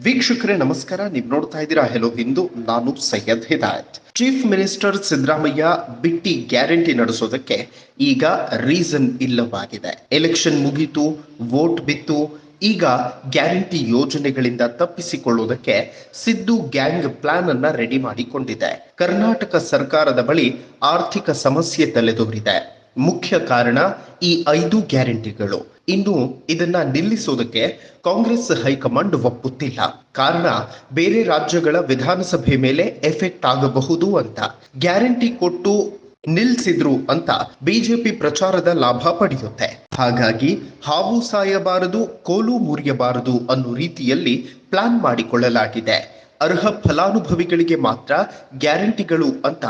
ವೀಕ್ಷಕರೇ ನಮಸ್ಕಾರ. ನೀವು ನೋಡ್ತಾ ಇದ್ದೀರಾ ಹೆಲೋ ಹಿಂದೂ. ನಾನು ಸೈಯದ್ ಹಿದಾಯತ್. ಚೀಫ್ ಮಿನಿಸ್ಟರ್ ಸಿದ್ದರಾಮಯ್ಯ ಬಿಟ್ಟಿ ಗ್ಯಾರಂಟಿ ನಡೆಸೋದಕ್ಕೆ ಈಗ ರೀಸನ್ ಇಲ್ಲವಾಗಿದೆ. ಎಲೆಕ್ಷನ್ ಮುಗೀತು, ವೋಟ್ ಬಿತ್ತು. ಈಗ ಗ್ಯಾರಂಟಿ ಯೋಜನೆಗಳಿಂದ ತಪ್ಪಿಸಿಕೊಳ್ಳುವುದಕ್ಕೆ ಸಿದ್ದು ಗ್ಯಾಂಗ್ ಪ್ಲಾನ್ ಅನ್ನ ರೆಡಿ ಮಾಡಿಕೊಂಡಿದೆ. ಕರ್ನಾಟಕ ಸರ್ಕಾರದ ಬಳಿ ಆರ್ಥಿಕ ಸಮಸ್ಯೆ ತಲೆದೋರಿದೆ. ಮುಖ್ಯ ಕಾರಣ ಈ 5 ಗ್ಯಾರಂಟಿಗಳು. ಇನ್ನು ಇದನ್ನ ನಿಲ್ಲಿಸೋದಕ್ಕೆ ಕಾಂಗ್ರೆಸ್ ಹೈಕಮಾಂಡ್ ಒಪ್ಪುತ್ತಿಲ್ಲ. ಕಾರಣ ಬೇರೆ ರಾಜ್ಯಗಳ ವಿಧಾನಸಭೆ ಮೇಲೆ ಎಫೆಕ್ಟ್ ಆಗಬಹುದು ಅಂತ. ಗ್ಯಾರಂಟಿ ಕೊಟ್ಟು ನಿಲ್ಸಿದ್ರು ಅಂತ ಬಿಜೆಪಿ ಪ್ರಚಾರದ ಲಾಭ ಪಡೆಯುತ್ತೆ. ಹಾಗಾಗಿ ಹಾವು ಸಾಯಬಾರದು, ಕೋಲು ಮುರಿಯಬಾರದು ಅನ್ನೋ ರೀತಿಯಲ್ಲಿ ಪ್ಲಾನ್ ಮಾಡಿಕೊಳ್ಳಲಾಗಿದೆ. ಅರ್ಹ ಫಲಾನುಭವಿಗಳಿಗೆ ಮಾತ್ರ ಗ್ಯಾರಂಟಿಗಳು ಅಂತ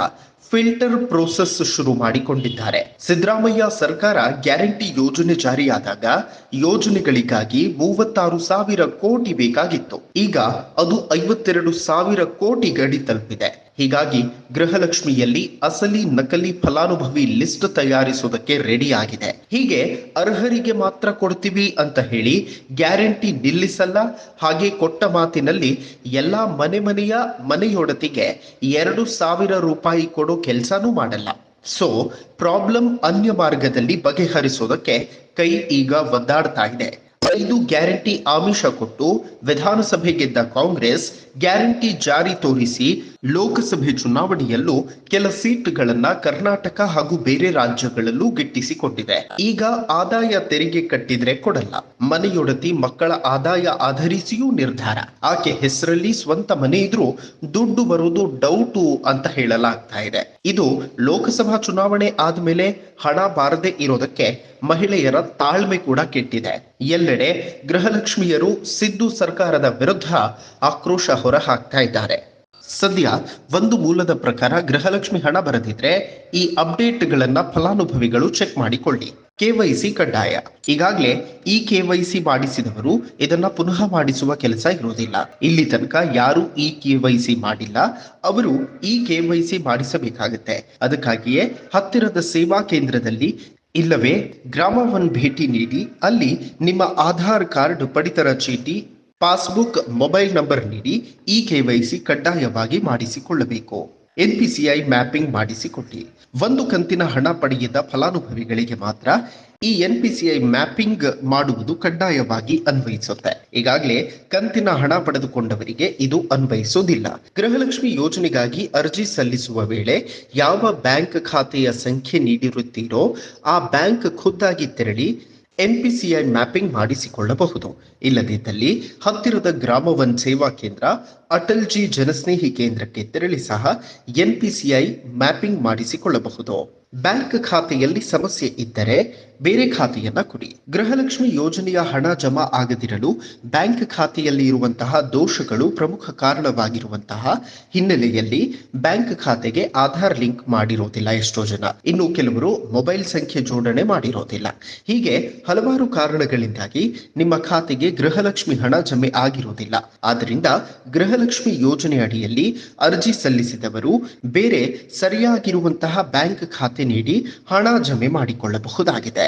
ಫಿಲ್ಟರ್ ಪ್ರೋಸೆಸ್ ಶುರು ಮಾಡಿಕೊಂಡಿದ್ದಾರೆ. ಸಿದ್ದರಾಮಯ್ಯ ಸರ್ಕಾರ ಗ್ಯಾರಂಟಿ ಯೋಜನೆ ಜಾರಿಯಾದಾಗ ಯೋಜನೆಗಳಿಗಾಗಿ 36,000 ಕೋಟಿ ಬೇಕಾಗಿತ್ತು. ಈಗ ಅದು 52,000 ಕೋಟಿ ಗಡಿ ತಲುಪಿದೆ. ಹೀಗಾಗಿ ಗೃಹಲಕ್ಷ್ಮಿಯಲ್ಲಿ ಅಸಲಿ ನಕಲಿ ಫಲಾನುಭವಿ ಲಿಸ್ಟ್ ತಯಾರಿಸುವುದಕ್ಕೆ ರೆಡಿ ಆಗಿದೆ. ಹೀಗೆ ಅರ್ಹರಿಗೆ ಮಾತ್ರ ಕೊಡ್ತೀವಿ ಅಂತ ಹೇಳಿ ಗ್ಯಾರಂಟಿ ನಿಲ್ಲಿಸಲ್ಲ. ಹಾಗೆ ಕೊಟ್ಟ ಮಾತಿನಲ್ಲಿ ಎಲ್ಲಾ ಮನೆಯ ಮನೆಯೊಡತಿಗೆ 2,000 ರೂಪಾಯಿ ಕೊಡೋ ಕೆಲಸನೂ ಮಾಡಲ್ಲ. ಸೊ ಪ್ರಾಬ್ಲಮ್ ಅನ್ಯ ಮಾರ್ಗದಲ್ಲಿ ಬಗೆಹರಿಸೋದಕ್ಕೆ ಕೈ ಈಗ ಒದ್ದಾಡ್ತಾ ಇದೆ. 5 ಗ್ಯಾರಂಟಿ ಆಮಿಷ ಕೊಟ್ಟು ವಿಧಾನಸಭೆ ಗೆದ್ದ ಕಾಂಗ್ರೆಸ್ ಗ್ಯಾರಂಟಿ ಜಾರಿ ತೋರಿಸಿ ಲೋಕಸಭೆ ಚುನಾವಣೆಯಲ್ಲೂ ಕೆಲ ಸೀಟ್ಗಳನ್ನ ಕರ್ನಾಟಕ ಹಾಗೂ ಬೇರೆ ರಾಜ್ಯಗಳಲ್ಲೂ ಗಿಟ್ಟಿಸಿಕೊಂಡಿದೆ. ಈಗ ಆದಾಯ ತೆರಿಗೆ ಕಟ್ಟಿದ್ರೆ ಕೊಡಲ್ಲ, ಮನೆಯೊಡತಿ ಮಕ್ಕಳ ಆದಾಯ ಆಧರಿಸಿಯೂ ನಿರ್ಧಾರ. ಆಕೆ ಹೆಸರಲ್ಲಿ ಸ್ವಂತ ಮನೆ ಇದ್ರೂ ದುಡ್ಡು ಬರೋದು ಡೌಟು ಅಂತ ಹೇಳಲಾಗ್ತಾ ಇದೆ. ಇದು ಲೋಕಸಭಾ ಚುನಾವಣೆ ಆದ್ಮೇಲೆ ಹಣ ಬಾರದೆ ಇರೋದಕ್ಕೆ ಮಹಿಳೆಯರ ತಾಳ್ಮೆ ಕೂಡ ಕೆಟ್ಟಿದೆ. ಎಲ್ಲೆಡೆ ಗೃಹಲಕ್ಷ್ಮಿಯರು ಸಿದ್ದು ಸರ್ಕಾರದ ವಿರುದ್ಧ ಆಕ್ರೋಶ ಹೊರ ಹಾಕ್ತಾ ಇದ್ದಾರೆ. ಸದ್ಯ ಒಂದು ಮೂಲದ ಪ್ರಕಾರ ಗೃಹಲಕ್ಷ್ಮಿ ಹಣ ಬರದಿದ್ರೆ ಈ ಅಪ್ಡೇಟ್ಗಳನ್ನ ಫಲಾನುಭವಿಗಳು ಚೆಕ್ ಮಾಡಿಕೊಳ್ಳಿ. KYC ಕಡ್ಡಾಯ. ಈಗಾಗಲೇ ಈ KYC ಮಾಡಿಸಿದವರು ಇದನ್ನ ಪುನಃ ಮಾಡಿಸುವ ಕೆಲಸ ಇರುವುದಿಲ್ಲ. ಇಲ್ಲಿ ತನಕ ಯಾರು ಈ KYC ಮಾಡಿಲ್ಲ ಅವರು ಈ KYC ಮಾಡಿಸಬೇಕಾಗುತ್ತೆ. ಅದಕ್ಕಾಗಿಯೇ ಹತ್ತಿರದ ಸೇವಾ ಕೇಂದ್ರದಲ್ಲಿ ಇಲ್ಲವೇ ಗ್ರಾಮ ಒನ್ ಭೇಟಿ ನೀಡಿ ಅಲ್ಲಿ ನಿಮ್ಮ ಆಧಾರ್ ಕಾರ್ಡ್, ಪಡಿತರ ಚೀಟಿ, ಪಾಸ್ಬುಕ್, ಮೊಬೈಲ್ ನಂಬರ್ ನೀಡಿ ಈ KYC ಕಡ್ಡಾಯವಾಗಿ ಮಾಡಿಸಿಕೊಳ್ಳಬೇಕು. NPCI ಮ್ಯಾಪಿಂಗ್ ಮಾಡಿಸಿಕೊಡಿ. ಒಂದು ಕಂತಿನ ಹಣ ಪಡೆಯದ ಫಲಾನುಭವಿಗಳಿಗೆ ಮಾತ್ರ ಈ NPCI ಮ್ಯಾಪಿಂಗ್ ಮಾಡುವುದು ಕಡ್ಡಾಯವಾಗಿ ಅನ್ವಯಿಸುತ್ತೆ. ಈಗಾಗಲೇ ಕಂತಿನ ಹಣ ಪಡೆದುಕೊಂಡವರಿಗೆ ಇದು ಅನ್ವಯಿಸುವುದಿಲ್ಲ. ಗೃಹಲಕ್ಷ್ಮಿ ಯೋಜನೆಗಾಗಿ ಅರ್ಜಿ ಸಲ್ಲಿಸುವ ವೇಳೆ ಯಾವ ಬ್ಯಾಂಕ್ ಖಾತೆಯ ಸಂಖ್ಯೆ ನೀಡಿರುತ್ತೀರೋ ಆ ಬ್ಯಾಂಕ್ ಖುದ್ದಾಗಿ ತೆರಳಿ NPCI ಮ್ಯಾಪಿಂಗ್ ಮಾಡಿಸಿಕೊಳ್ಳಬಹುದು. ಇಲ್ಲದಿದ್ದಲ್ಲಿ ಹತ್ತಿರದ ಗ್ರಾಮ ಒನ್ ಸೇವಾ ಕೇಂದ್ರ, ಅಟಲ್ಜಿ ಜನಸ್ನೇಹಿ ಕೇಂದ್ರಕ್ಕೆ ತೆರಳಿ ಸಹ NPCI ಮ್ಯಾಪಿಂಗ್ ಮಾಡಿಸಿಕೊಳ್ಳಬಹುದು. ಬ್ಯಾಂಕ್ ಖಾತೆಯಲ್ಲಿ ಸಮಸ್ಯೆ ಇದ್ದರೆ ಬೇರೆ ಖಾತೆಯನ್ನ ಕೊಡಿ. ಗೃಹಲಕ್ಷ್ಮಿ ಯೋಜನೆಯ ಹಣ ಜಮಾ ಆಗದಿರಲು ಬ್ಯಾಂಕ್ ಖಾತೆಯಲ್ಲಿ ಇರುವಂತಹ ದೋಷಗಳು ಪ್ರಮುಖ ಕಾರಣವಾಗಿರುವಂತಹ ಹಿನ್ನೆಲೆಯಲ್ಲಿ ಬ್ಯಾಂಕ್ ಖಾತೆಗೆ ಆಧಾರ್ ಲಿಂಕ್ ಮಾಡಿರೋದಿಲ್ಲ ಎಷ್ಟೋ ಜನ. ಇನ್ನು ಕೆಲವರು ಮೊಬೈಲ್ ಸಂಖ್ಯೆ ಜೋಡಣೆ ಮಾಡಿರೋದಿಲ್ಲ. ಹೀಗೆ ಹಲವಾರು ಕಾರಣಗಳಿಂದಾಗಿ ನಿಮ್ಮ ಖಾತೆಗೆ ಗೃಹಲಕ್ಷ್ಮಿ ಹಣ ಜಮೆ ಆಗಿರೋದಿಲ್ಲ. ಆದ್ದರಿಂದ ಗೃಹಲಕ್ಷ್ಮಿ ಯೋಜನೆ ಅಡಿಯಲ್ಲಿ ಅರ್ಜಿ ಸಲ್ಲಿಸಿದವರು ಬೇರೆ ಸರಿಯಾಗಿರುವಂತಹ ಬ್ಯಾಂಕ್ ಖಾತೆ ನೀಡಿ ಹಣ ಜಮೆ ಮಾಡಿಕೊಳ್ಳಬಹುದಾಗಿದೆ.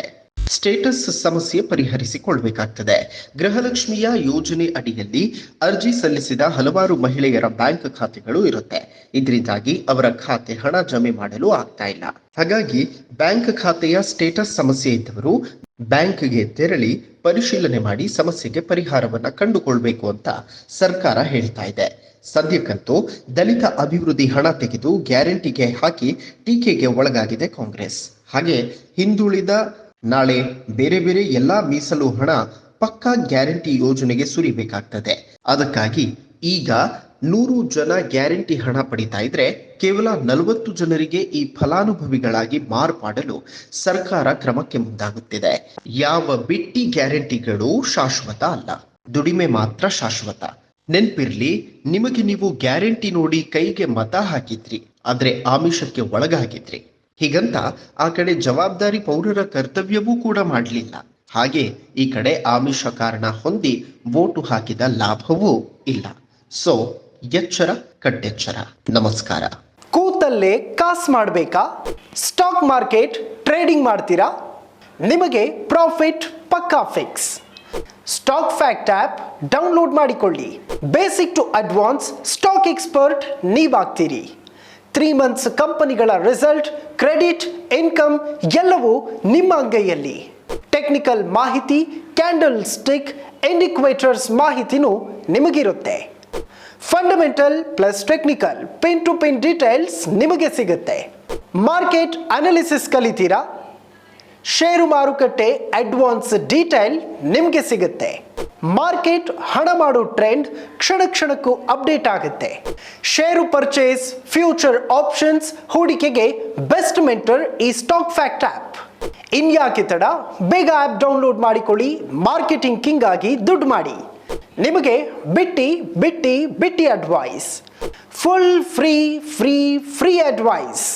ಸ್ಟೇಟಸ್ ಸಮಸ್ಯೆ ಪರಿಹರಿಸಿಕೊಳ್ಳಬೇಕಾಗ್ತದೆ. ಗೃಹಲಕ್ಷ್ಮಿಯ ಯೋಜನೆ ಅಡಿಯಲ್ಲಿ ಅರ್ಜಿ ಸಲ್ಲಿಸಿದ ಹಲವಾರು ಮಹಿಳೆಯರ ಬ್ಯಾಂಕ್ ಖಾತೆಗಳು ಇರುತ್ತೆ. ಇದರಿಂದಾಗಿ ಅವರ ಖಾತೆ ಹಣ ಜಮೆ ಮಾಡಲು ಆಗ್ತಾ ಇಲ್ಲ. ಹಾಗಾಗಿ ಬ್ಯಾಂಕ್ ಖಾತೆಯ ಸ್ಟೇಟಸ್ ಸಮಸ್ಯೆ ಇದ್ದವರು ಬ್ಯಾಂಕ್ಗೆ ತೆರಳಿ ಪರಿಶೀಲನೆ ಮಾಡಿ ಸಮಸ್ಯೆಗೆ ಪರಿಹಾರವನ್ನ ಕಂಡುಕೊಳ್ಬೇಕು ಅಂತ ಸರ್ಕಾರ ಹೇಳ್ತಾ ಇದೆ. ಸದ್ಯಕ್ಕಂತೂ ದಲಿತ ಅಭಿವೃದ್ಧಿ ಹಣ ತೆಗೆದು ಗ್ಯಾರಂಟಿಗೆ ಹಾಕಿ ಟೀಕೆಗೆ ಒಳಗಾಗಿದೆ ಕಾಂಗ್ರೆಸ್. ಹಾಗೆ ಹಿಂದುಳಿದ, ನಾಳೆ ಬೇರೆ ಬೇರೆ ಎಲ್ಲಾ ಮೀಸಲು ಹಣ ಪಕ್ಕಾ ಗ್ಯಾರಂಟಿ ಯೋಜನೆಗೆ ಸುರಿಬೇಕಾಗ್ತದೆ. ಅದಕ್ಕಾಗಿ ಈಗ 100 ಜನ ಗ್ಯಾರಂಟಿ ಹಣ ಪಡಿತಾ ಇದ್ರೆ ಕೇವಲ 40 ಜನರಿಗೆ ಈ ಫಲಾನುಭವಿಗಳಾಗಿ ಮಾರ್ಪಾಡಲು ಸರ್ಕಾರ ಕ್ರಮಕ್ಕೆ ಮುಂದಾಗುತ್ತಿದೆ. ಯಾವ ಬಿಟ್ಟಿ ಗ್ಯಾರಂಟಿಗಳು ಶಾಶ್ವತ ಅಲ್ಲ, ದುಡಿಮೆ ಮಾತ್ರ ಶಾಶ್ವತ. ನೆನ್ಪಿರ್ಲಿ, ನಿಮಗೆ ನೀವು ಗ್ಯಾರಂಟಿ ನೋಡಿ ಕೈಗೆ ಮತ ಹಾಕಿದ್ರಿ, ಆದ್ರೆ ಆಮಿಷಕ್ಕೆ ಒಳಗಾಗಿದ್ರಿ. ಹೀಗಂತ ಆ ಕಡೆ ಜವಾಬ್ದಾರಿ ಪೌರರ ಕರ್ತವ್ಯವೂ ಕೂಡ ಮಾಡಲಿಲ್ಲ. ಹಾಗೆ ಈ ಕಡೆ ಆಮಿಷ ಕಾರಣ ಹೊಂದಿ ವೋಟು ಹಾಕಿದ ಲಾಭವೂ ಇಲ್ಲ. ಸೊ ಎಚ್ಚರ, ಕಟ್ಟೆಚ್ಚರ. ನಮಸ್ಕಾರ. ಕೂತಲ್ಲೇ ಕಾಸು ಮಾಡಬೇಕಾ? ಸ್ಟಾಕ್ ಮಾರ್ಕೆಟ್ ಟ್ರೇಡಿಂಗ್ ಮಾಡ್ತೀರಾ? ನಿಮಗೆ ಪ್ರಾಫಿಟ್ ಪಕ್ಕಾ fix. Stock fact app download ಮಾಡಿಕೊಳ್ಳಿ. Basic to advance stock expert ನೀವಾಗ್ತೀರಿ. 3 months ಕಂಪನಿಗಳ ರಿಸಲ್ಟ್, ಕ್ರೆಡಿಟ್, ಇನ್ಕಮ್ ಎಲ್ಲವೂ ನಿಮ್ಮ ಅಂಗೈಯಲ್ಲಿ. ಟೆಕ್ನಿಕಲ್ ಮಾಹಿತಿ, ಕ್ಯಾಂಡಲ್ ಸ್ಟಿಕ್, ಇಂಡಿಕೇಟರ್ಸ್ ಮಾಹಿತಿನೂ ನಿಮಗಿರುತ್ತೆ. Fundamental plus technical pin to pin details ನಿಮಗೆ ಸಿಗುತ್ತೆ. Market analysis ಕಲಿತೀರಾ? ಷೇರು ಮಾರುಕಟ್ಟೆ ಅಡ್ವಾನ್ಸ್ ಡೀಟೇಲ್ ನಿಮಗೆ ಸಿಗುತ್ತೆ. ಮಾರ್ಕೆಟ್ ಹಣ ಮಾಡೋ ಟ್ರೆಂಡ್ ಕ್ಷಣ ಕ್ಷಣಕ್ಕೂ ಅಪ್ಡೇಟ್ ಆಗುತ್ತೆ. ಷೇರು ಪರ್ಚೇಸ್, ಫ್ಯೂಚರ್ ಆಪ್ಷನ್ಸ್, ಹೂಡಿಕೆಗೆ ಬೆಸ್ಟ್ ಮೆಂಟರ್ ಈ ಸ್ಟಾಕ್ ಫ್ಯಾಕ್ಟ್ ಆಪ್. ಇನ್ಯಾಕೆ ತಡ, ಬೇಗ ಆಪ್ ಡೌನ್ಲೋಡ್ ಮಾಡಿಕೊಳ್ಳಿ. ಮಾರ್ಕೆಟಿಂಗ್ ಕಿಂಗ್ ಆಗಿ ದುಡ್ಡು ಮಾಡಿ. ನಿಮಗೆ ಬಿಟ್ಟಿ ಅಡ್ವೈಸ್. Full free advice.